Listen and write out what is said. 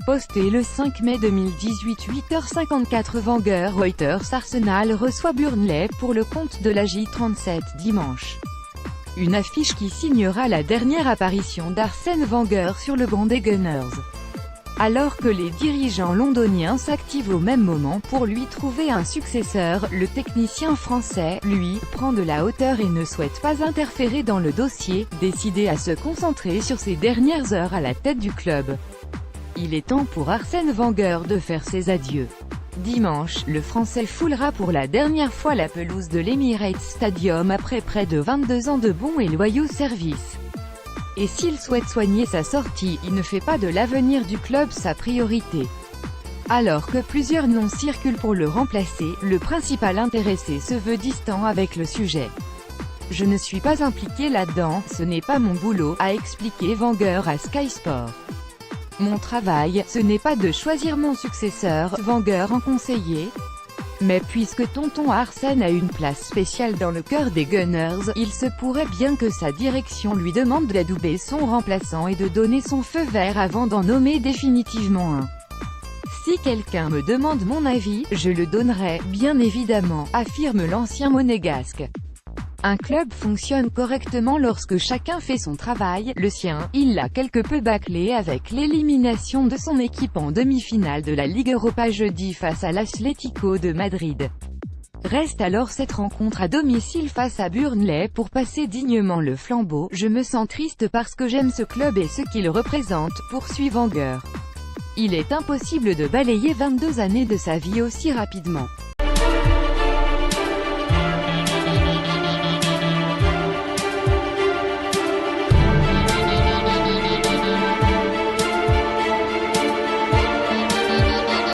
Posté le 5 mai 2018 8h54 Wenger Reuters Arsenal reçoit Burnley pour le compte de la J37 dimanche. Une affiche qui signera la dernière apparition d'Arsène Wenger sur le banc des Gunners. Alors que les dirigeants londoniens s'activent au même moment pour lui trouver un successeur, le technicien français, lui, prend de la hauteur et ne souhaite pas interférer dans le dossier, décidé à se concentrer sur ses dernières heures à la tête du club. Il est temps pour Arsène Wenger de faire ses adieux. Dimanche, le Français foulera pour la dernière fois la pelouse de l'Emirates Stadium après près de 22 ans de bons et loyaux services. Et s'il souhaite soigner sa sortie, il ne fait pas de l'avenir du club sa priorité. Alors que plusieurs noms circulent pour le remplacer, le principal intéressé se veut distant avec le sujet. « Je ne suis pas impliqué là-dedans, ce n'est pas mon boulot », a expliqué Wenger à Sky Sport. « Mon travail, ce n'est pas de choisir mon successeur », Wenger en conseillé. Mais puisque tonton Arsène a une place spéciale dans le cœur des Gunners, il se pourrait bien que sa direction lui demande d'adouber son remplaçant et de donner son feu vert avant d'en nommer définitivement un. « Si quelqu'un me demande mon avis, je le donnerai, bien évidemment », affirme l'ancien monégasque. Un club fonctionne correctement lorsque chacun fait son travail, le sien, il l'a quelque peu bâclé avec l'élimination de son équipe en demi-finale de la Ligue Europa jeudi face à l'Atlético de Madrid. Reste alors cette rencontre à domicile face à Burnley pour passer dignement le flambeau. « Je me sens triste parce que j'aime ce club et ce qu'il représente », poursuit Wenger. Il est impossible de balayer 22 années de sa vie aussi rapidement.